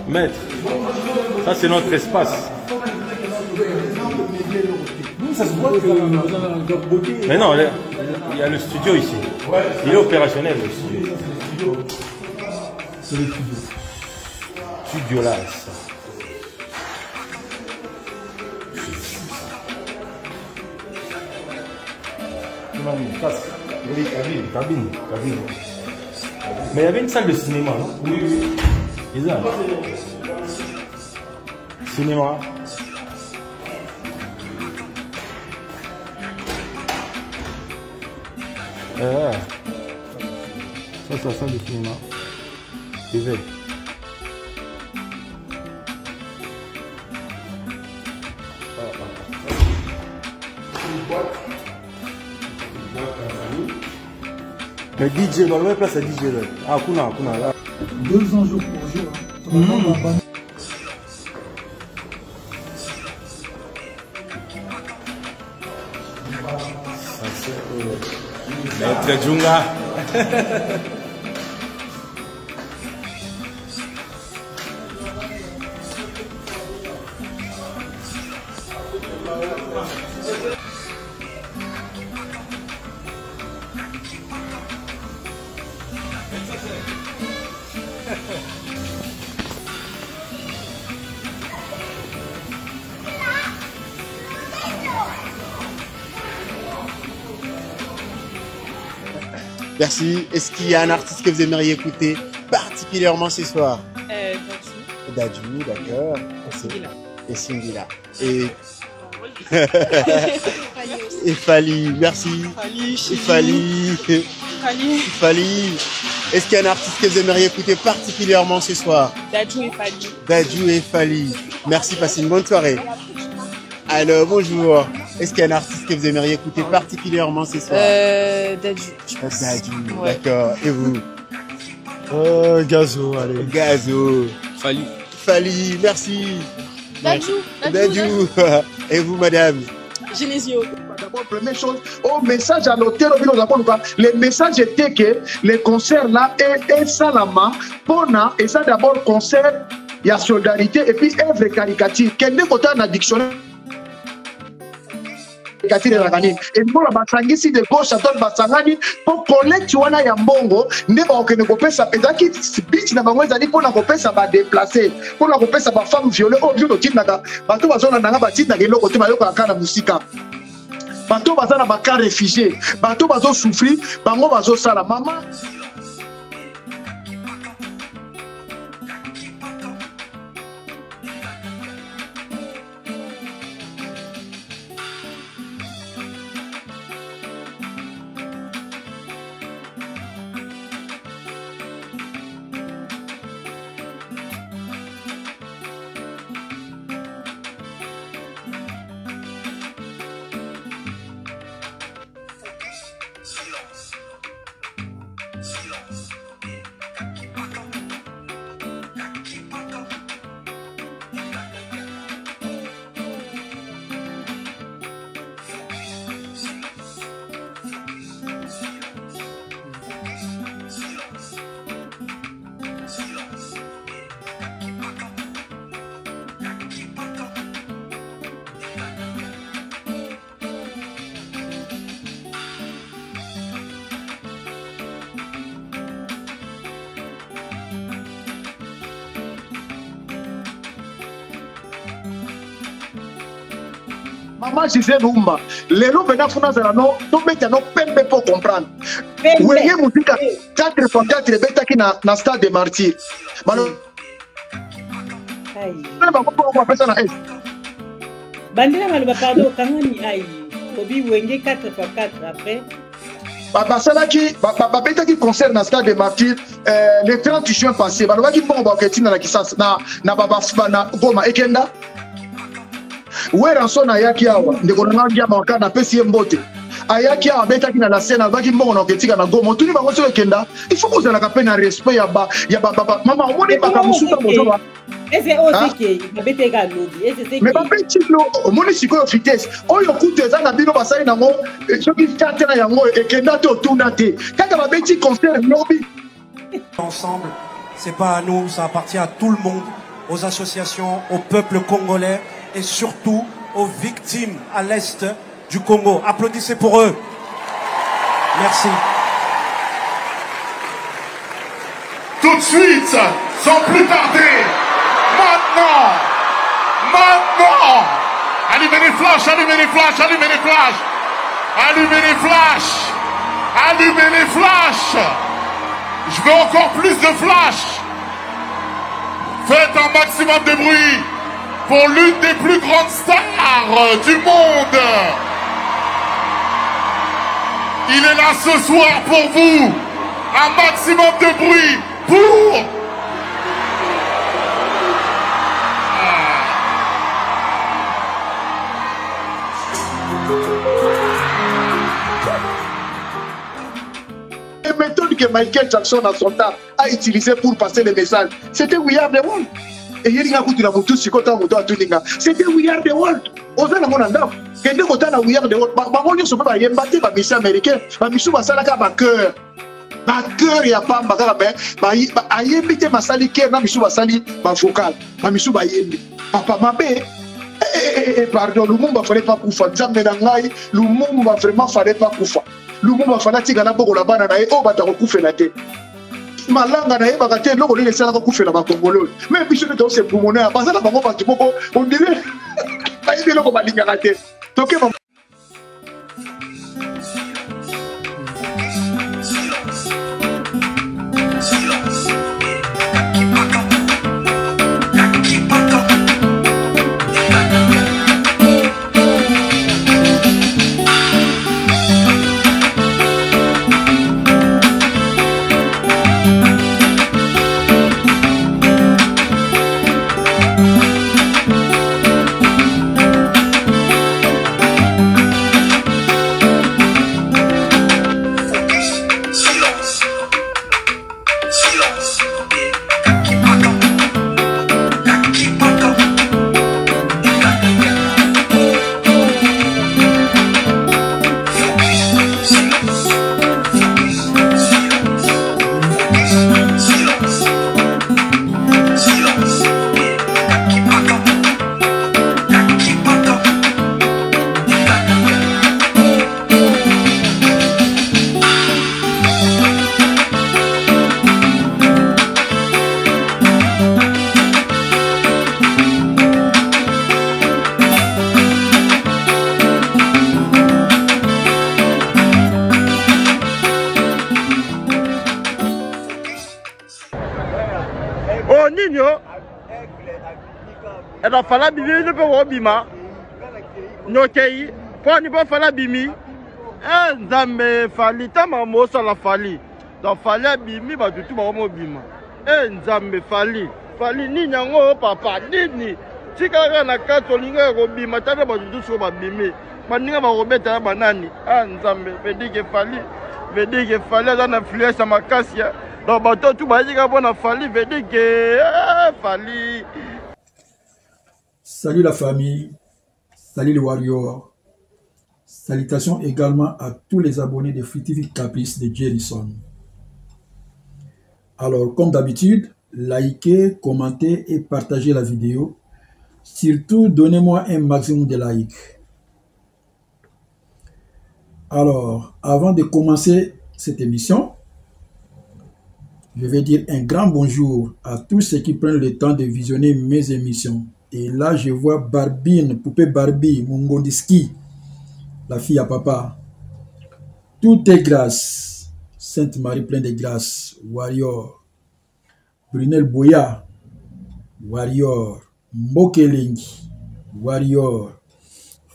Maître, ça c'est notre espace. Mais non, il y a le studio ici. Il est opérationnel le studio. C'est le studio. Studio là. Oui, cabine. Mais il y avait une salle de cinéma, non? Oui. Cinéma. Ça c'est la salle de cinéma. TV. Mais DJ, dans la même place à DJ là. Ah, Kuna là. 200 jours pour jour. Maître Djunga. Merci. Est-ce qu'il y a un artiste que vous aimeriez écouter particulièrement ce soir? Dadju, d'accord. Et Singila. Et Fali, merci. Fali. Est-ce qu'il y a un artiste que vous aimeriez écouter particulièrement ce soir? Dadju et Fali. Merci, passez une bonne soirée. Alors, bonjour. Est-ce qu'il y a un artiste que vous aimeriez écouter particulièrement ce soir? Dadju. Ouais. D'accord. Et vous? Gazo, allez. Gazo. Fali, merci. Dadju. Et vous, madame? Genesio. D'abord, première chose, au message à l'hôtel, le message était que les concerts là est salama, pona, et ça d'abord concert, il y a solidarité, et puis œuvre caricature. Quel est côté en dictionnaire? Et pour la basangisi de gauche à droite basangani pour collecte wana ya mbongo ndeba okene kopesa ezaki speech na bango ezali pour na kopesa ba déplacer pour na kopesa ba femme violée au lieu de tinaka bato bazona nanga batina kelo kote bayoko akana musika bato bazana ba cas réfugiés bato bazo souffrir bango bazo sala mama. Maman Gisèle Oumba, les loups venant fondant à non, tout le monde peut pour comprendre. Où est la musique 4x4 et bêta qui n'a stade de martyrs. Bandela Malouba, pardon, Kangani Aïe, Obi Wenge 4x4 après. Babeta qui concerne le stade de martyrs le 30 juin passé, Baloba qui prend la Kisas na Baba Goma Ekenda. Où est Ranson Ayaki Awa, de Gonanga Maka na Pessi Mbote. ayaki abetaki na la scène abaki mbongo na ketika na gomo tuni bango so kenda il faut que la peine respect ya ba mama omoni baka musuka mozoba ese osiki babeteka lobi ese seki mais babeti lo omoni sikoyo vitesse oyo kutu eza na bino basali nango soki tata na yango ekenda to tuna te kaka babeti concert lobi ensemble. C'est pas à nous, ça appartient à tout le monde, aux associations, au peuple congolais et surtout aux victimes à l'est du Congo. Applaudissez pour eux. Merci. Tout de suite, sans plus tarder, maintenant, allumez les flashs, allumez les flashs, allumez les flashs, allumez les flashs, allumez les flashs. Je veux encore plus de flash. Faites un maximum de bruit pour l'une des plus grandes stars du monde. Il est là ce soir pour vous. Un maximum de bruit pour... méthode que Michael Jackson à son temps a utilisé pour passer les messages. C'était We Are the World. Et il y a c'était We Are the World. Oza na monanda. Kende kota na We Are the World. Ba ngoni so ba yemba te ba mission américain. Ba misu ba sala ka ba cœur. Ba cœur ya pamba ka ba ayembi te masali ke na misu ba sali ba vocal. Ba misu ba yembi. Papa mabe pardon, Lumumba fallait pas koufa. Nzambe na ngai, Lumumba vraiment fallait pas koufa. Lumumba fallait tika na boko la bana na e o bata ko koufela te. Malanga na e bakate loko le sala ko koufela ba Congolais. Mais biso to se pulmonaire, à passer la bango ba tiboko, on dirait ba ibe loko ba linga te. Toke ba eda fala bimi ne pe wo bima nyokei po ni po fala bimi nzambe fali tama mo sala fali do fali bimi ba tutu ba mo bima nzambe fali ni nyango papa nini tika na katolinga ko bima tata ba tutu so ba bimi maninga ba robeta ba nani nzambe vedike fali za na influence makasia do ba to tu ba jika bona fali vedike fali. Salut la famille, salut les warriors. Salutations également à tous les abonnés de Free TV Caprice de Jerison. Alors, comme d'habitude, likez, commentez et partagez la vidéo. Surtout, donnez-moi un maximum de likes. Alors, avant de commencer cette émission, je vais dire un grand bonjour à tous ceux qui prennent le temps de visionner mes émissions. Et là, je vois Barbine, poupée Barbie, Mungondiski, la fille à papa. Tout est grâce. Sainte Marie pleine de grâce. Warrior. Brunel Boya. Warrior. Mokelengi. Warrior.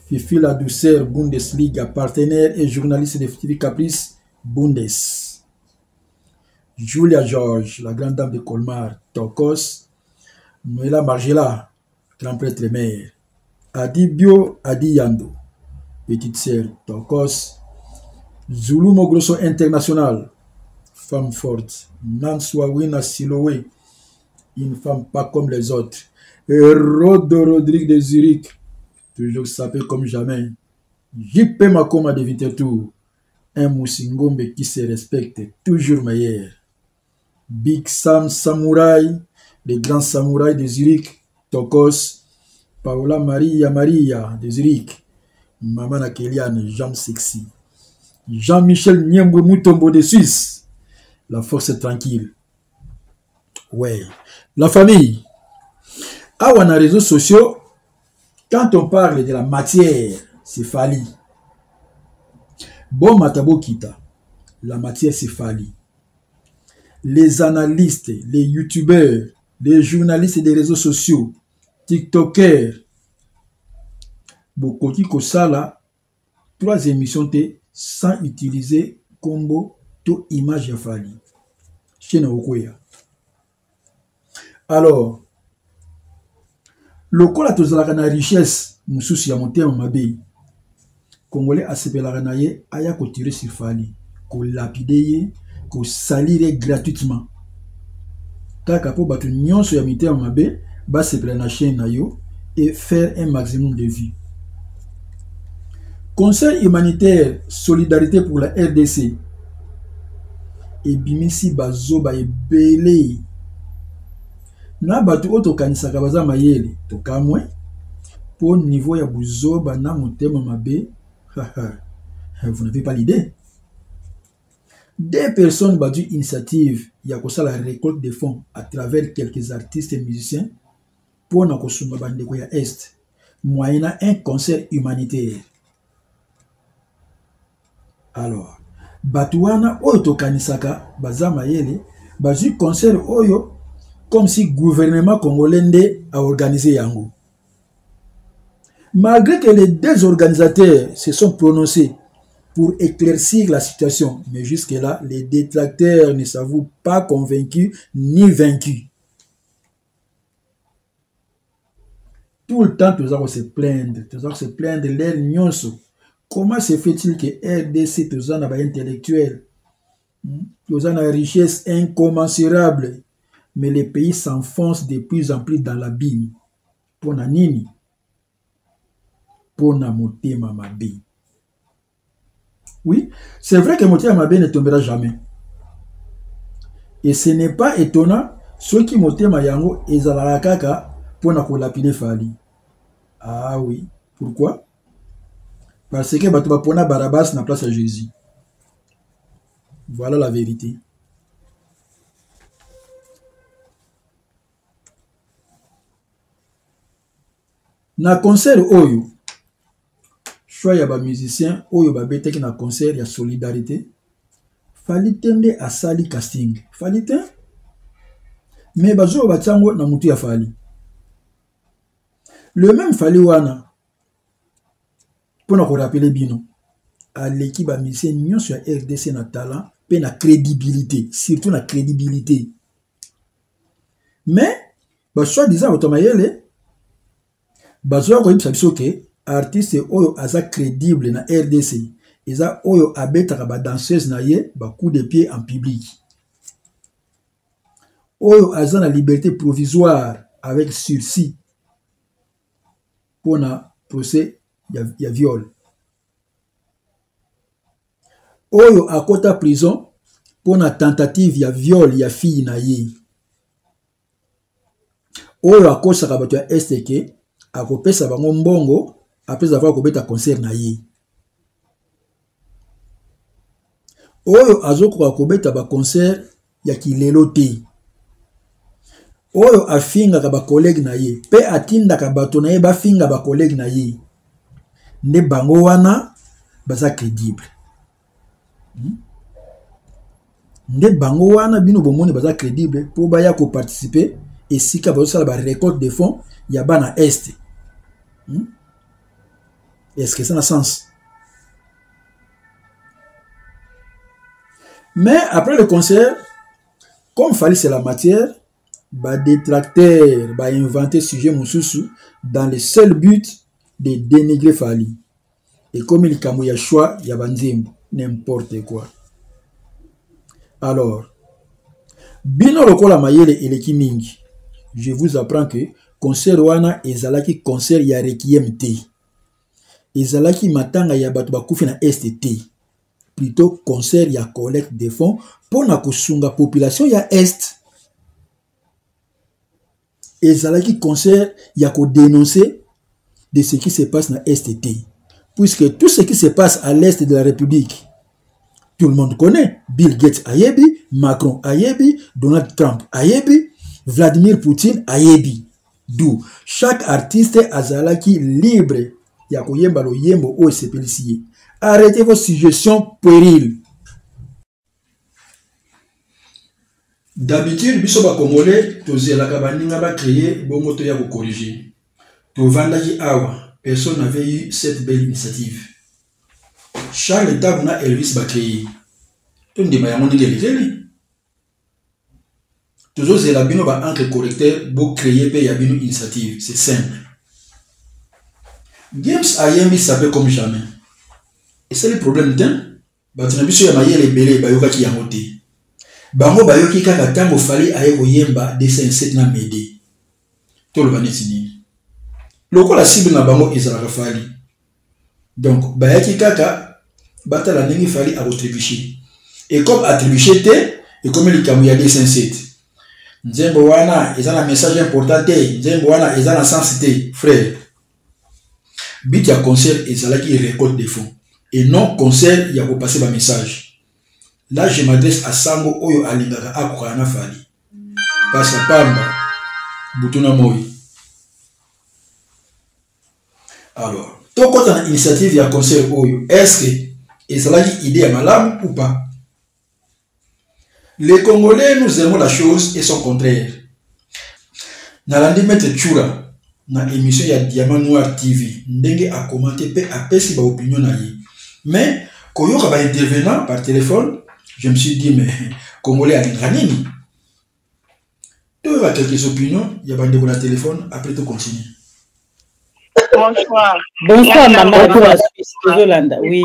Fifi la douceur, Bundesliga, partenaire et journaliste de TV Caprice, Bundes. Julia George, la grande dame de Colmar, Tokos. Noëlla Margela, grand prêtre mère. Adi Bio, Adi Yando, petite sœur, Tokos. Zulu Mogrosso International, femme forte. Nanswawina Siloé, une femme pas comme les autres. Rodo Rodrigue de Zurich, toujours sapé comme jamais. JP Makoma de Vitetou, un Moussingombe qui se respecte, toujours meilleur. Big Sam Samouraï, les grands samouraïs de Zurich, Tokos, Paola Maria de Zurich, Maman Akeliane, Jean Sexy, Jean-Michel Niembwe Moutombo de Suisse, la force est tranquille. Ouais, la famille. Ah, on a réseaux sociaux, quand on parle de la matière, c'est Fali. Bon Matabo Kita, la matière c'est Fali. Les analystes, les youtubeurs, les journalistes des réseaux sociaux, tiktokers, beaucoup qui Kosala, 3 émissions sans utiliser combo to image ya Fali. Chez Naokoya. Alors, le col a tous la richesse, Moussous ya monté en mabé. Congolais a sepelé la naye, aya ko tirer sur Fali, ko lapider, ko salir gratuitement. Kaka po batu nyonso ya mité en mabé, ba sepelé na chaîne na yo et faire un maximum de vues. Conseil humanitaire, solidarité pour la RDC. Et bimisi bazoba e belé. Na batu oto kanisaka baza mayele, to kamwe. Pour niveau ya buzoba na motema mabe, vous n'avez pas l'idée. Des personnes batu initiative ya kosa la récolte de fonds à travers quelques artistes et musiciens pour na kosuma bandeko ya Est, moyennant un concert humanitaire. Alors, Batouana Oyo Kanisaka, Bazama Yele, Bazu concert Oyo, comme si le gouvernement congolais a organisé Yango. Malgré que les 2 organisateurs se sont prononcés pour éclaircir la situation, mais jusque-là, les détracteurs ne s'avouent pas convaincus ni vaincus. Tout le temps, tous se plaindre, l'air nyonso. Comment se fait-il que RDC, tous en a intellectuel, tous en a richesse incommensurable, mais les pays s'enfoncent de plus en plus dans l'abîme. Pour na nini? Pour na motema mabe. Oui, c'est vrai que motema mabe ne tombera jamais. Et ce n'est pas étonnant, ceux qui motema yango ezalaka kaka pour na kolapide Fali. Ah oui, pourquoi? Parce que tu vas prendre Barabbas na place à Jésus. Voilà la vérité. Na concert Oyo, choix ya ba musicien Oyo ba bete na concert ya solidarité. Fali tende a sali casting. Fali ten. Mais bazo ba tsango na mutu ya Fali. Le même Fali wana. Pour nous rappeler bino à l'équipe à musicien nous sur RDC na talent et na crédibilité, surtout na crédibilité. Mais bah soit disant automayele bah soit comme ça que artiste oyo aza crédible na RDC eza oyo abeta ba danseuse na ye ba coup de pied en public. Oyo aza na liberté provisoire avec sursis pour na procès ya viol. Oyo akota prison pour na tentative ya viol ya fille na ye. Oyo akosa kabato ya STK akopesa bango mbongo après avoir kobeta concert na ye. Oyo azoko akobeta ba concert ya kilelo te. Oyo afinga ka ba collègue na ye pe atinda ka bato na ye ba finga ba collègue na ye. Ne bango wana baza crédible. Ne bango wana bino bomoni baza crédible pour baya ko participer et si ka bazo sala ba récolte de fonds ya bana Est. Est-ce que ça a sens? Mais après le concert, comme Fali c'est la matière, ba détracteur ba inventer sujet mususu dans le seul but de dénigrer Fali. Et comme il y a choix, il y a banzembo. n'importe quoi. Alors, bino lokola mayele eleki mingi, je vous apprends que concert wana ezalaki concert ya requiem te. Ezalaki matanga ya bato bakufi na STT. Plutôt concert ya collecte de fonds pour na kusunga population ya Est. Ezalaki concert ya ko dénoncer de ce qui se passe na STT. Puisque tout ce qui se passe à l'Est de la République, tout le monde connaît. Bill Gates ayebi, Macron ayebi, Donald Trump ayebi, Vladimir Poutine ayebi. D'où chaque artiste azalaki libre ya koyemba lo yembo o sepelisiye. Arrêtez vos suggestions puériles. D'habitude, biso ba Congolais, tozelaka baninga ba créer bongo to ya ko corriger. To vandaki awa, personne n'avait eu cette belle initiative. Charles Tabuna Elvis ba créer. To ndima ya moninga liteli. Toujours zela bino ba entre correcteur bo créer pe ya bino initiative, c'est simple. James Ayembi s'appelle comme jamais. Et c'est le problème d'un. Batina biso ya mayele belé bayoka ki yango te. Bango bayoki kaka tango fali aye koyemba D57 na mede. To lo baneti ni. Loko la cible na bango ezalaka fali. Donc bayaki kaka bata la ndenge fali a retrébucher. Et comme attribuer te et comme le kamu ya D57. Nzembo wana ezana message important te, nzembo wana ezana sens te, frère. Bit ya concert ezalaki récolte des fonds. Et non concert il y a pour passer ma message. Là je m'adresse à Sango Oyo Alingaka Akukana Fali. Parce à Pamba, Butuna Moi. Alors, toi quand on a initiative il y a concert Oyo, est-ce que ezalaki idée à malam ou pas? Les Congolais nous aimons la chose et son contraire. Nalandi Mette Tchoura, na émission ya Diamant Noir TV, ndenge a commenté pe a pesi ba opinion na yi. Mais, quand il y a intervenant par téléphone, je me suis dit, mais Congolais à l'Ingranini. Tu as quelques opinions, il y a pas de téléphone, après tu continues. Bonsoir. Bonsoir, maman de la Suisse, Yolanda. Oui.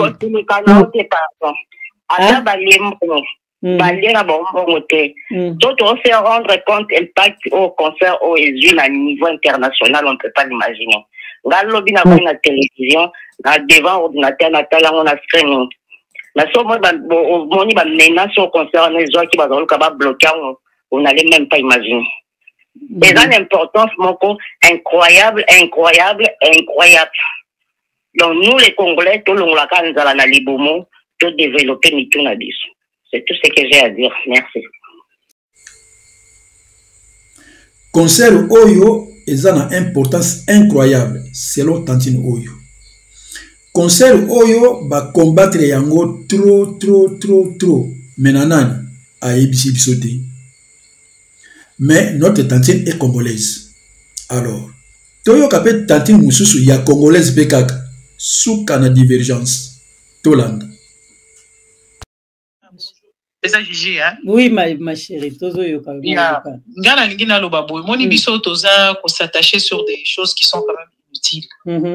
D'autres on fait rendre compte l'impact au concert aux États-Unis à niveau international, on ne peut pas l'imaginer. Galobi na la télévision, devant ordinateur, na streaming. Na so moni ba menace au concert les gens qui va bloquer, on n'allait même pas imaginer. C'est une importance incroyable. Donc nous les Congolais, tout le monde a na libomo, tout développer mitou na biso. C'est tout ce que j'ai à dire. Merci. Concert Oyo est une importance incroyable selon Tantine Oyo. Concert Oyo va combattre yango trop. Menanani a ebisi bisote. Mais notre Tantine est congolaise. Alors, Toyo kapet Tantine Moussousou ya congolaise bekaka sous kana divergence. Tolanda. C'est ça, Gigi, hein? Oui, ma chérie. Ngana lingina lobaboy. Moni biso toza qu'on s'attacher sur des choses qui sont quand même inutiles.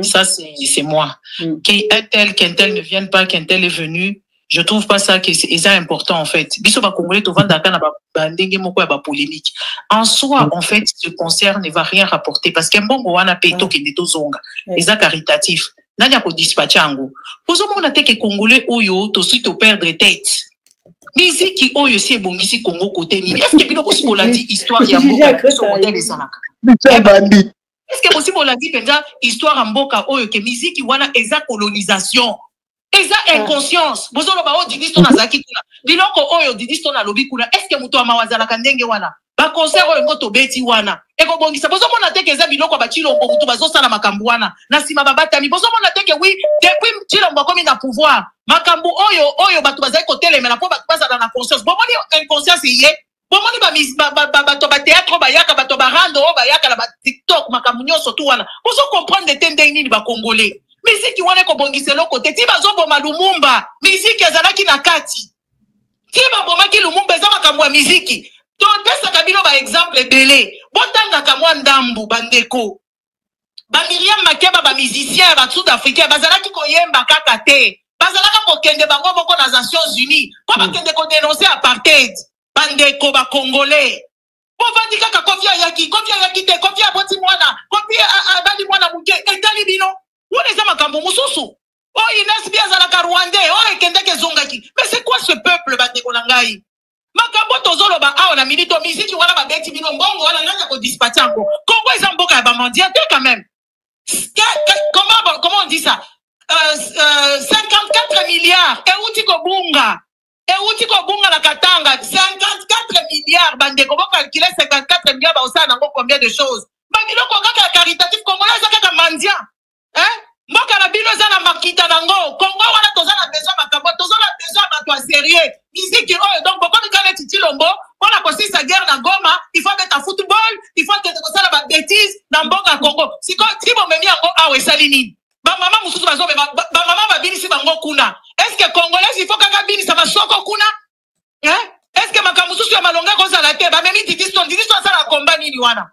Ça, c'est moi. Qu'un tel ne vienne pas, qu'un tel est venu, je trouve pas ça que c'est important, en fait. Biso ba Congolais, to vanda kana ba ndenge moko ya ba polémique. En soi, en fait, ce concert ne va rien rapporter parce qu'un bon wana peto kende to zonga. Eza caritatif. Nanya ko dispatcher ango. Pozo mona te ke Congolais oyo to suite au perdre tête. Musique oyo si ebongisi Congo côté ni. Est-ce que bino possible la dit histoire ya mboka sur modèle ezalaka? Est-ce que possible la dit penza histoire ya mboka oyo ke musique wana eza colonisation? Eza inconscience. Bozolo ba o didisto na zaki kuna. Biloko oyo didisto na lobi kuna. Est-ce que muto amawazala kandenge wana? Ba concert oyo ngoto beti wana. Eko bongisa bozo mona teke eza biloko ba chilombo muto bazo sala makambu wana. Na sima babata mi bozo mona teke oui depuis chilombo komi na pouvoir. Makambu oyo batu bazai ko telemela po batu bazala na conscience. Bomoni inconscience yé. Bomoni bato ba théâtre bayaka bato ba rando bayaka la ba TikTok makambu nyonso tu wana. Bozo comprendre de tende nini ba congolais. Musique wana ko bongiselo côté ti bazo boma Lumumba. Musique ezalaki na kati. Ti ba boma ki Lumumba eza makambu ya musique. Donc pesa kabilo ba exemple belé. Botanga kamwa ndambu bandeko. Ba Miriam Makeba ba musicien ba sud-africain bazalaki koyemba kaka te. bazalaka kokende bango moko na Nations Unies po bakende ko dénoncer apartheid bandeko ba congolais po vandi kaka Kofi ayaki te Kofi aboti mwana Kofi abali mwana muke etali bino wona eza makambo mususu Inès biazalaka rwandais ekendeke zongaki mais c'est quoi ce peuple bandeko na ngai makambo tozoloba awa na milito miziki wana babeti bino mbongo wana nanga ko dispatcher encore Congo eza mboka ya bamandia te quand même comment on dit ça 54 milliards euti kobunga la katanga 54 milliards bandeko bo calculer 54 milliards ba osana ngo combien de choses babiloko kaka caritatif congolais eza kaka mandia mboka na bino eza na makita nango Congo wana tozana besoin makambo tozana besoin bato sérieux miziki donc beaucoup de kana titilombo pona kosisa guerre na Goma il faut mettre football il faut que tokosala ba bêtises na mboka Congo siko tibo memi yango awe salini ba mama mususu bazo ba mama babinisi bango kuna est-ce que congolais il faut kaka binisa basoko kuna est-ce que makambo mususu ya malonga ko sala te ba memi titiston sala combat nini wana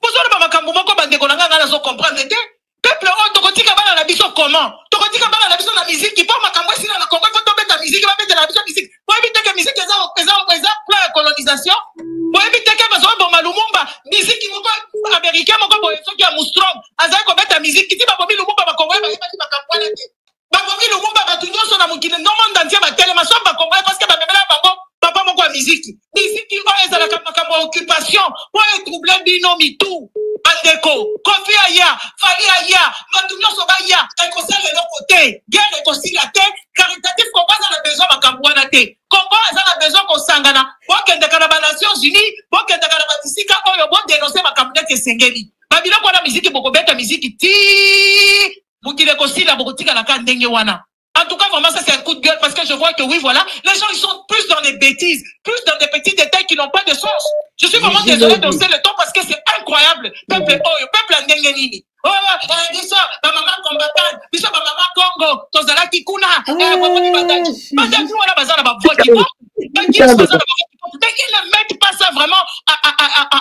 bozolo ba makambo moko bandeko na nganga na zo comprendre te peuple tokotika bana na biso comment tokotika bana na biso na musique pour makambo sina na Congo faut tomber ta musique va mettre na biso musique pour éviter que musique eza plan colonisation pour éviter que bazo bomba Lumumba musique moko américain moko boye soki ya Mustang azali ko mettre musique ti ba bobi Lumumba ba Congo ba yebaki makambo na te ba bobi Lumumba ba tunyoso na mukile no monde entier ba telema so ba Congo parce que ba memela bango papa moko ya musique ezala ka makambo occupation pour troubler binomi tout bandeko Kofi aya Fali aya matunyoso ba ya ekosala le côté guerre ekosila te caritatif Congo a besoin makambo wana te Congo a besoin kosangana bokende kana ba Nations Unies bokende kana ba bisika oyo bo dénoncer makambo te sengeli babiloko na musique bokobeta musique ti mukile kosila bokotika na ka ndenge wana. En tout cas, vraiment, ça c'est un coup de gueule parce que je vois que oui, voilà, les gens ils sont plus dans les bêtises, plus dans des petits détails qui n'ont pas de sens. Je suis vraiment désolé de hausser le ton parce que c'est incroyable. Peuple Ndengenini. Biso, ma maman combattante, biso, ma maman Congo, tozala kikuna, badaki wana bazala ba voix qui vont. Mais ils ne mettent pas ça vraiment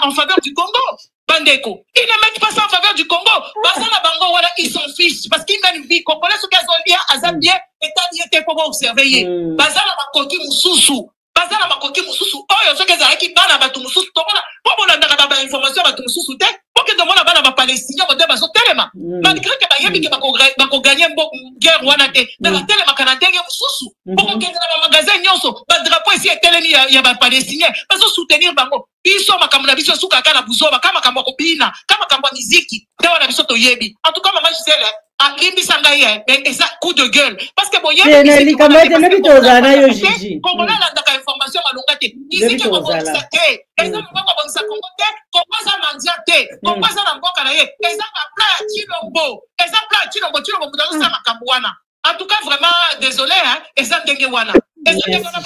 en faveur du Congo. Bandeko, ils ne mettent pas ça en faveur du Congo. Bazala bango voilà, ils s'en fichent parce qu'ils mènent une vie. Congolais ceux qui ont bien, azabien, et t'as pour observer. Bazala makoki mususu. Bazala makoki mususu. Oh, yo ceux qui ont qui bana batu mususu. Tomona, pour mon anda ba information batu mususu te. Pour que demande bana ba palestinien ba baso telema. Malgré que ba yebi que ba ko gagner guerre wana te. Mais ba telema kanate mususu. Pour que na magasin nyonso, ba drapeau ici est telemi ya ba palestinien. Baso soutenir bango. Biso makambo na biso suka kana buzoba kama makambo ko bina kama makambo muziki dawa na biso to yebi en tout cas maman Gisèle alimbi sangaye mais ça coup de gueule parce que bon yebi ni kama tena bitozana yo jiji Congo na ndaka information malonga te muziki ko bonisa te eza moko bonisa Congo te Congo za mandia te Congo za na mboka na ye eza ba pla chilombo chilombo mutalo sa makambo wana en tout cas vraiment désolé eza ndenge wana parce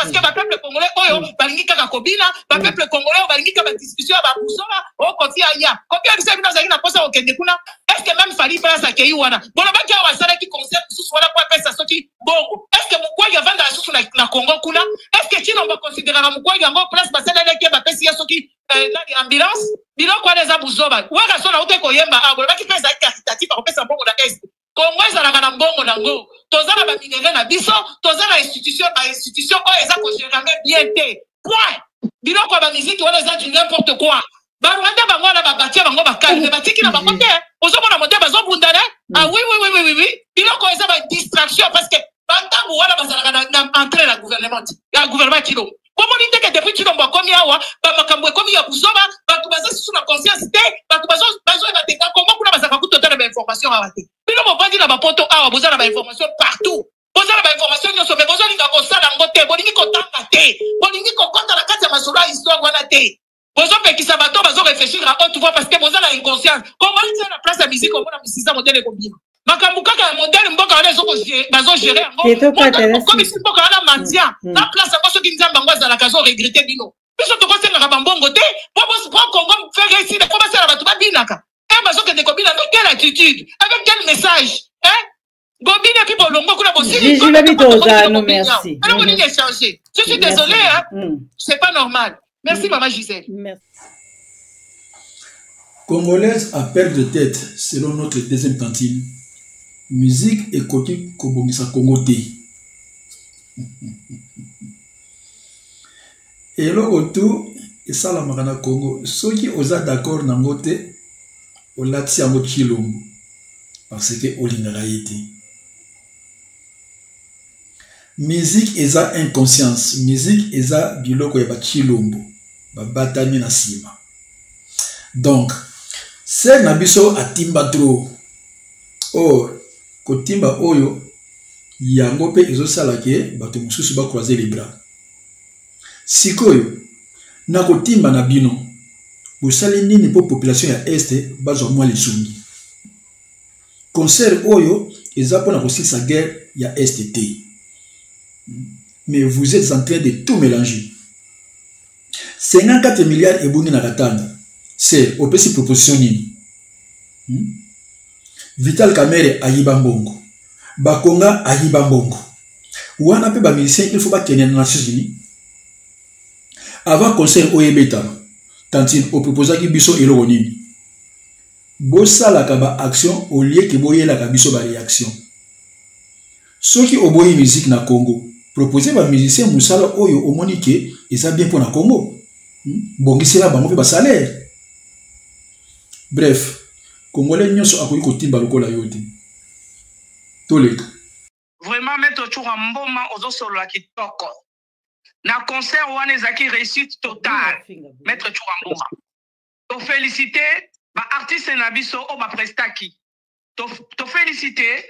que le peuple congolais balingi kaka kobina le peuple congolais balingi kaka discussion ba busoba Kofi aya Kofi aya bisabina zaki na posa okende kuna est-ce que même Fali pa sa kei wana bona baki wa sala ki concert susu wana kwa pesa soki bongo est-ce que mukwaga vanda susu na Congo kuna est-ce que chino ba considérer mukwaga ngo place basala leke ba pesa soki na ambulance biloko wana za buzoba waka sona ute koyemba bona baki pesa caritatif ba pesa bongo na est Congo ezalaka na mbongo nango tozala ba minere na biso tozala institution oyo eza kogérame bien te point biloko ba musique wana eza du n'importe quoi barwanda bango na babatia bango bakali batiki na bango te ozomona mote bazobundana oui biloko eza ba distraction parce que bantango wana bazalaka na entrée na gouvernement kilo komoni te que depuis Chilombo akomi awa bamakambo ekomi ya buzoba bato baza susu na conscience te bato bazoyeba te Congo kuna bazalaka kutotala ba information awa te bino mobandi na bapoto awa bozala ba information partout bozala ba information nyonso me bozolinga kosala yango te bolingi kotanga te bolingi kokota na kati ya masolo ya histoire wana te bozopekisa bato bazorefléchir à haute voix parce que bozala inconscience komoni te na place ya musique omona misisa modele ekobima makambo kaka ya modele mboka wana bazogere yango komisi mboka wana mandia na place yango soki nzambe yango azalaka azoregrete bino biso tokosengaka bambongo te po Congo faire réussir po basala bato babinaka bazokende kobina avec quelle attitude avec quel message bobina puis bolongo kuna bosili merci je suis désolé c'est pas normal merci maman Gisèle. Merci. Congolaise à perte de tête selon notre deuxième cantine. Musique et Koki Kobomisa Kongo T. Et là, autour, et ça, la Marana Congo, ceux qui osent d'accord dans le côté, on l'a tiré en Chilombo. Parce que Olingara été. Musique est ça inconscience. Musique est ça biloko ya Chilombo. Batami na sima. Donc, c'est nabiso a timba trop. Or, ko timba oyo, yango pe ezo salake, bato mususu ba croiser les bras. Sikoyo, na ko timba na bino, bosali nini po population ya Este, bazo mwa lisungi. Concert oyo, eza pona ko sa guerre ya STT. Mais vous êtes en train de tout mélanger. 54 milliards et bouni na katanga. C'est au PC proposition nini. Vital Kamerhe ayiba mbongo. Bakonga ayiba mbongo. Wana pe ba musicien il faut pas tenir na Nations Unies. Avant concert oyebeta. Tantine au proposa ki biso eloko nini. Bossa la kaba action au lieu que boye la kabiso ba réaction. Ceux qui oboye musique na Congo, proposer ba musicien musala oyo omoni ke eza bien pour na Congo. Bongisela bango pe ba salaire. Bref, Congolais nyonso akoki kotimba lokola yote. Toleka. Vraiment mettre toujours en mboma ozo solo la kitoko. Na concert wana ezaki réussite totale. Mettre toujours en mboma. To féliciter ba artiste na biso o ba prestaki. To féliciter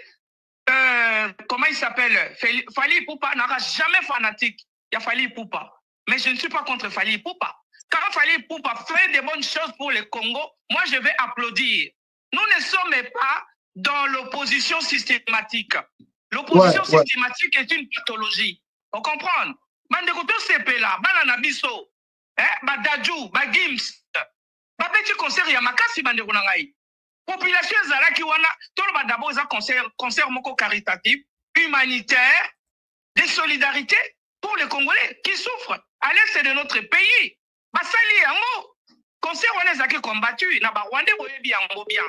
comment il s'appelle Fally Ipupa n'aura jamais fanatique. Il y a Fally Ipupa. Mais je ne suis pas contre Fally Ipupa. Quand Fally Ipupa fait des bonnes choses pour le Congo, moi je vais applaudir. Nous ne sommes pas dans l'opposition systématique. L'opposition systématique est une pathologie. Vous comprenez? Bandekoto Sepela, Banana Biso, Badadjou, Bagims, Babeti concert Yamakasi Bandekonangai. Population Zalaki Wana, tout le monde d'abord concert moko caritatif, humanitaire, de solidarité pour les Congolais qui souffrent à l'est de notre pays. Basali yango concert wana ezaki combattu na ba Rwandais boyebi yango bien.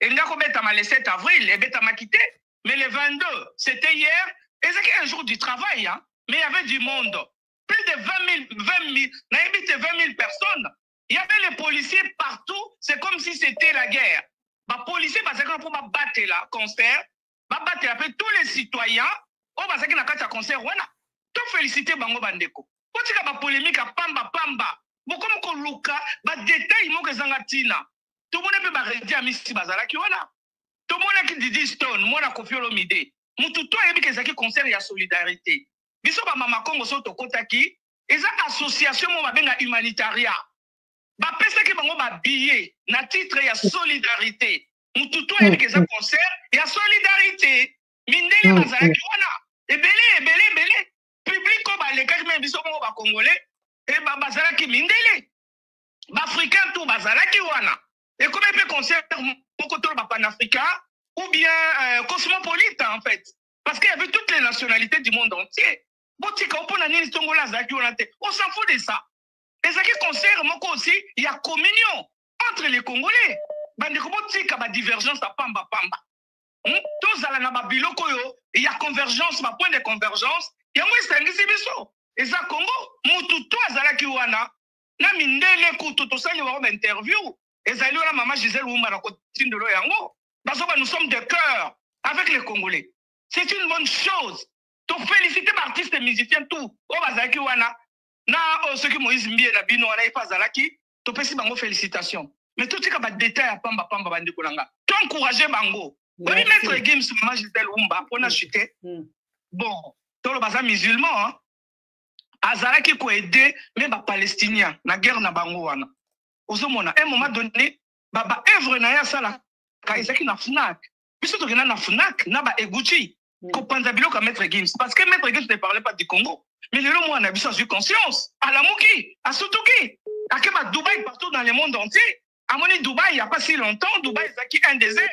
Et ngako betama le 7 avril et betama quitté, mais le 22 c'était hier, ezaki un jour du travail hein, mais il y avait du monde. Plus de 20 000 personnes. Il y avait les policiers partout, c'est comme si c'était la guerre. Les policiers basaki pour battre la concert, battre après tous les citoyens, on basaki na kati concert wana. To féliciter bango bandeko. Potika ba polémique a pamba. Beaucoup ko luka ba détail mo kezanga tina. Tout le monde peut ba redia misi bazala ki wana. Tout le monde qui Didi Stone, moi na Koffi Olomide. Mutu to yebi kezaki concert ya solidarité. Biso ba mama Kongo so to kotaki, eza association mo ba benga humanitaria. Ba pesa ki bango ba billet na titre ya solidarité. Mutu to yebi kezaki concert ya solidarité. Mindele bazala ki wana. Ebele. Public ko ba le kaki même biso mo ba Congolais. Et bazalaki mindele bafricain tout bazalaki wana et comme peut concert beaucoup de panafricain ou bien cosmopolite en fait parce qu'il y avait toutes les nationalités du monde entier botika opona nini tongola zaki wana te on s'en fout de ça et ça qui concert moko aussi il y a communion entre les Congolais bandeko botika ba divergence à pamba tous ala na ba biloko yo il y a convergence ba point de convergence yango esangisi biso et ça Congo, mututo azalaki wana na mindele kutu tosali wa interview et zali wana maman Gisèle Oumba na kotindelo yango basoba nous sommes de cœur avec les Congolais. C'est une bonne chose. To féliciter l'artiste et musicien tout. O bazalaki wana na ceux qui Moïse Mbie na bino wana ifa zalaki to pesi bango félicitations. Mais tout tika ba détail à pamba bandeko langa. To encourager bango. Oui maître Gims maman Gisèle Oumba on a chuté. Bon, to le bazar musulman hein. Azalaki ko aider même les Palestiniens na guerre na bango wana. Ozomona à un moment donné baba œuvre na ya sala ka ezaki na FNAC. Biso to na FNAC na ba Eguchi ko panza biloko Maître Gims parce que Maître Gims ne parlait pas du Congo. Mais le moi on a biso sur conscience à la Muki, à Sotoki, à Keba Dubaï partout dans le monde entier. À Moni Dubaï il y a pas si longtemps Dubaï ezaki un désert.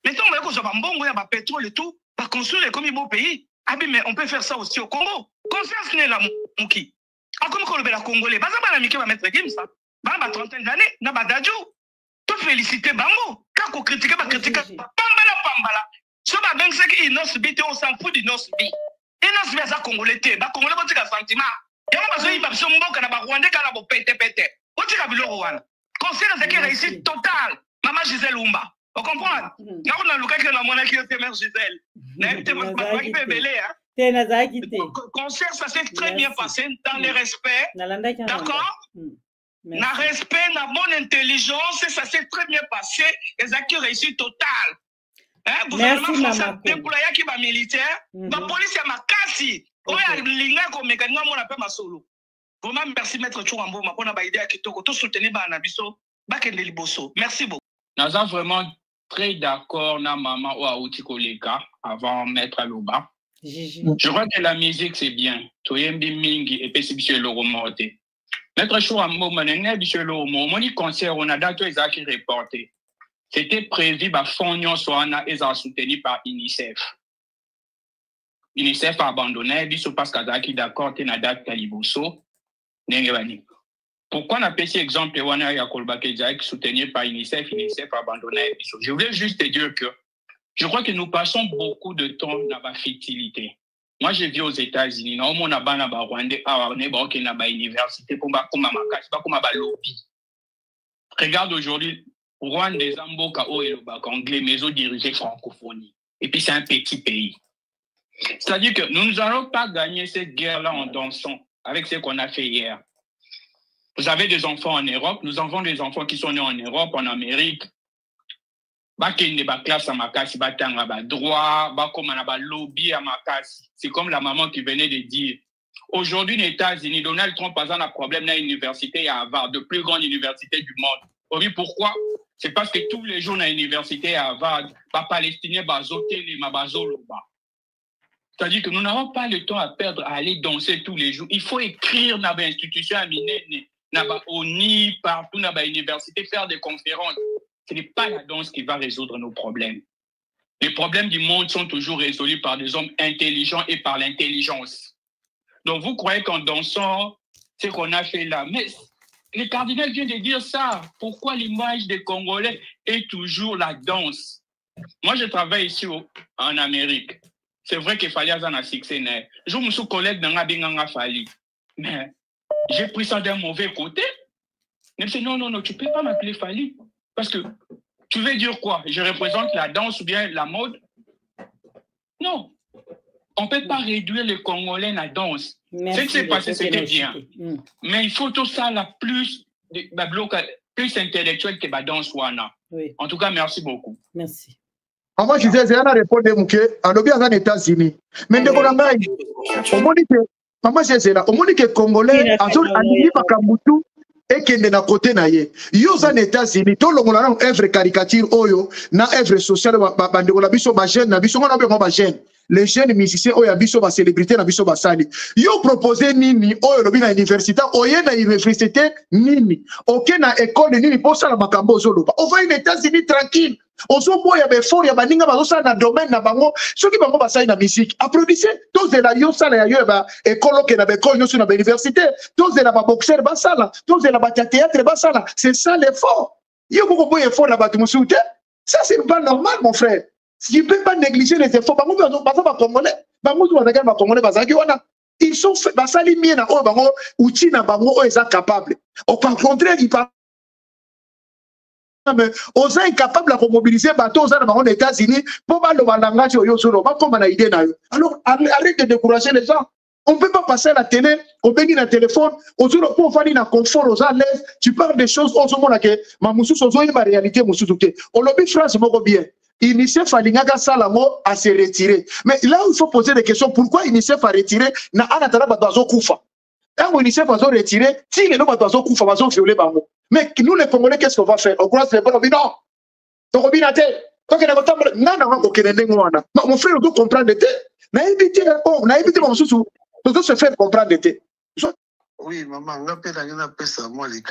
Maintenant on va ko zo ba mbongo ya ba pétrole et tout, ba construire comme beau pays. Ah mais on peut faire ça aussi au Congo. Confiance n'est la Muki. Comme on le Congolais, baza bana miki va mettre Gims ça. Ba trentaine d'années na badaju. To féliciter bango. Quand on critique ba critique pambala. So ba ben c'est qui innocent bi on s'en fout d'innocent bi. ina sibe za congolais te ba congolais botika sentiment yango bazoyi babiso mboka na ba rwandais kala bo pete botika biloko wana concert ezaki réussite totale mama Gisèle Oumba on comprend ngako na lukaki na mona ki te mère Gisèle na te ba ki bebele hein concert ça s'est très bien passé dans le respect d'accord na respect na bonne intelligence ça s'est très bien passé ezaki réussite totale. Gouvernement français déployé qui va militaire, la police a makasi. Oya linga ko mécanisme mon appel masolo. Vraiment merci maître Chourambo ma pona ba idée kitoko to soutenir ba na biso ba kende liboso. Merci beaucoup. Nous sommes vraiment très d'accord na maman ou auti koleka avant maître Aloba. Je crois que la musique c'est bien. Toyembi mingi et puis c'est le remonté. Maître Chourambo manene biso le romo moni concert on a dato ezaki reporté. C'était prévu par Fonyon Soana et soutenu par UNICEF. UNICEF a abandonné, biso parce qu'il d'accord, t'es na date Kaliboso. Pourquoi on a pris cet exemple Wana Yakolbake soutenu par UNICEF, UNICEF a abandonné biso. Je voulais juste te dire que je crois que nous passons beaucoup de temps dans la fertilité. Moi, je vis aux États-Unis. Nous avons un Rwandais, à l'université, pour lobby. Regarde aujourd'hui. Rwanda des Amboka au anglais, mais au dirigé francophonie. Et puis c'est un petit pays. C'est-à-dire que nous n'allons pas gagner cette guerre-là en dansant avec ce qu'on a fait hier. Vous avez des enfants en Europe, nous avons des enfants qui sont nés en Europe, en Amérique. C'est comme la maman qui venait de dire. Aujourd'hui, les États-Unis, Donald Trump a un problème dans l'université à Harvard, de plus grande université du monde. Oui, pourquoi? C'est parce que tous les jours dans l'université à Harvard, les Palestiniens c'est-à-dire que nous n'avons pas le temps à perdre à aller danser tous les jours. Il faut écrire dans l'institution à Minene, dans l'ONI, partout dans l'université, faire des conférences. Ce n'est pas la danse qui va résoudre nos problèmes. Les problèmes du monde sont toujours résolus par des hommes intelligents et par l'intelligence. Donc vous croyez qu'en dansant, ce qu'on a fait là, mais le cardinal vient de dire ça. Pourquoi l'image des Congolais est toujours la danse? Moi, je travaille ici en Amérique. C'est vrai qu'il fallait avoir un succès. Je me suis collègue dans la Binganga Fali. Mais j'ai pris ça d'un mauvais côté. Mais je dis non, tu ne peux pas m'appeler Fali. Parce que tu veux dire quoi? Je représente la danse ou bien la mode? Non. On ne peut pas réduire les Congolais à la danse. Ce qui s'est passé, c'était bien. Mais il faut tout ça plus intellectuel que la danse. Oui. En tout cas, merci beaucoup. Merci. Moi, je disais, j'ai répondu à l'objet aux États-Unis. Mais de Colamba, maman, c'est là. Au monde que Congolais, à Makambutu, et qui est d'un côté naïe. Aux États-Unis, tout le monde a une œuvre caricature, une œuvre sociale, les jeunes musiciens, les célébrités, ils ont proposé Nini, à l'université, à l'université, Nini, aucune école, Nini, pour ça, la Makambo, on va aux États-Unis tranquille. On se voit, il y a des forts, il y a des ningas, dans le domaine, ceux qui vont passer la musique. Applaudissez, tous de la yosa, il y a des écoles qui ont des écoles, ils ont des universités, tous de la boxeur, tous de la théâtre, c'est ça l'effort. Il y a beaucoup d'efforts là-bas, tu me soutiens. Ça, c'est pas normal, mon frère. Tu ne peux pas négliger les efforts. Ils sont faits, ils sont capables. Au contraire, ils parlent. On est incapable de mobiliser les bateaux aux États-Unis pour le langage. Alors, arrête de décourager les gens. On ne peut pas passer à la télé, on peut dire un téléphone, on peut faire un confort aux à l'aise. Tu parles des choses, on se dit que ma réalité, on l'a vu France, bien. UNICEF a se retirer. Mais là, il faut poser des questions. Pourquoi UNICEF a retiré? Na anatara batazo kufa. Quand UNICEF a retiré, si les gens batazo kufa, ils ont violé bango. Mais nous, les Congolais, qu'est-ce qu'on va faire? On croise les bonnes, non. Donc, on vient mon frère, on doit comprendre. On a évité mon sous. On doit se faire comprendre. Oui, maman, on a fait ça, moi, les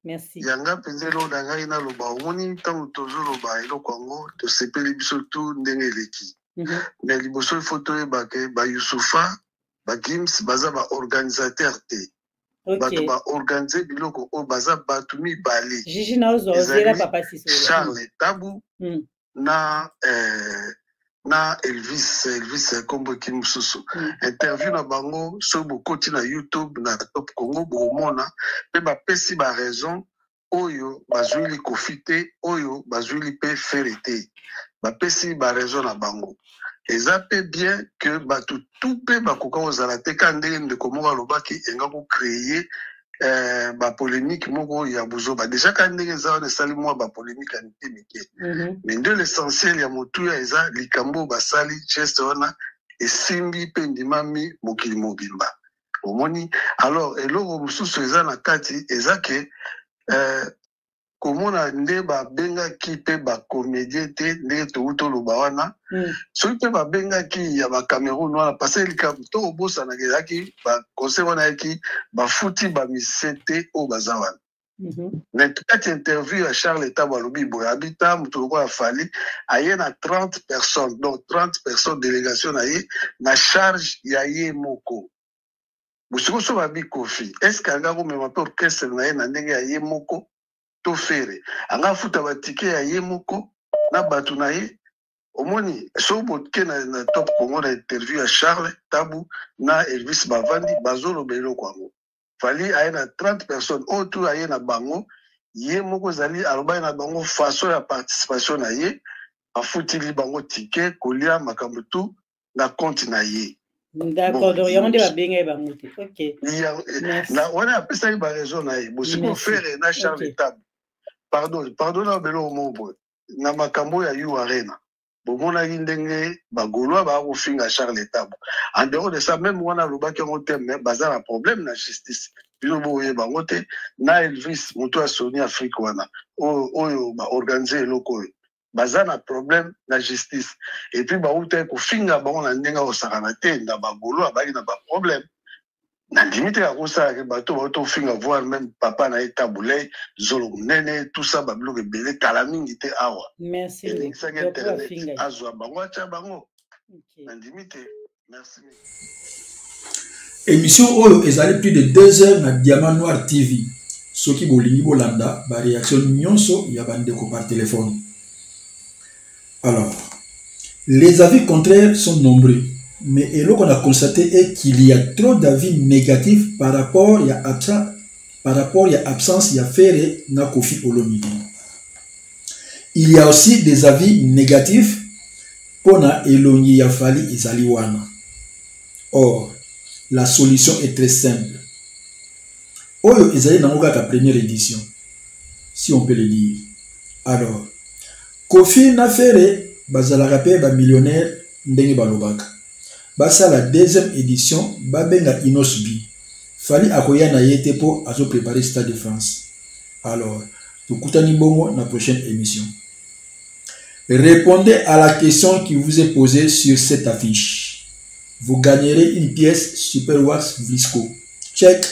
merci. Yanga penzelo danga ina loba omoni tango tozolo ba elo Congo to sepeli biso tout ndenge leki. Mais liboso photo e ba ke ba Youssoufa ba Gims baza ba organisateur te. Ba ba organiser biloko o baza ba tumi bali. Gigi na ozo zela papa Siso. Charles Tabu na na Elvis Kombo Kimsusu. Interview na bango, so bokoti na YouTube, na Top Congo, bomona, pe ba pesi ba raison, oyo, bazouili kofite, oyo, bazouili pe ferete. Ba pesi ba raison na bango. Et ça peut bien que tout peut ozalate kandenge de komora lobaki enga ko créer ba polémique moko ya buzoba déjà kandenge za on sali moi ba polémique antimike mais de l'essentiel ya motuya eza likambo basali geste wana esimbi pe ndimami mokili mobimba omoni alors eloko mususu eza na kati eza ke komona nde babengaki pe bacomédien te nde touto loba wana soki mpe babengaki ya bacameroun wana parce likambo to obosanaka ezalaki baconseil wana yaki bafuti bamise te oyo baza wana na kati interview ya Charles Etabo alobi boye abita moto lokola Fally aye na 30 personnes donc 30 personnes délégation na ye na charge ya ye moko bosikoso babi Kofi est-ce que anga komema mpe orchestre na ye na ndenge ya ye moko to fere anga futa batike ya ye moko na batu na ye omoni so botke na Top Congo na interview ya Charles Tabu na Elvis bavandi bazoloba eloko yango Fally aye na 30 personnes oyo aye na bango ye moko zali aloba na bango façon ya participation na ye afutili bango ticket kolia makambo tu na compte na ye. D'accord, donc on va bien bango. OK. Na wana apesa ba raison na ye bosiko faire na Charles Tabu. Pardon na belo mobo na makambo ya yu arena bomona ndenge bagolwa ba kofinga Charles Tabu en dehors de ça même wana lobaki ngo teme bazala problème na justice bino boye bango te na Elvis moto a Sony Afrique wana oyo ba organiser loko bazana problème na justice et puis ba uta ko finga bango na ndenga osakana te na bagolwa bali na ba problème na limite ya kosa ke bato bato finga voir même papa na Etabulé zolo nene tout ça bablo ke belé kala mingi te awa merci azwa bango cha bango na limite merci émission oyo ezali plus de 2 heures na Diamant Noir TV soki bolingi bolanda ba réaction nyonso ya bandeko par téléphone. Alors les avis contraires sont nombreux. Mais et qu'on a constaté est qu'il y a trop d'avis négatifs par rapport à absence il y a Ferré na Kofi Olomide. Il y a aussi des avis négatifs pour na Elongi ya Fally Izaliwana. Or, la solution est très simple. Oyo Izali na ta première édition, si on peut le dire. Alors, Kofi na Ferré bazala rapé ba millionnaire ndenge balobaka. Basa la deuxième édition, Babenga Inosbi. Fally akoya na yete po azo préparer Stade de France. Alors, tukutani bongo na prochaine émission. Répondez à la question qui vous est posée sur cette affiche. Vous gagnerez une pièce Super Wax Vlisco. Check.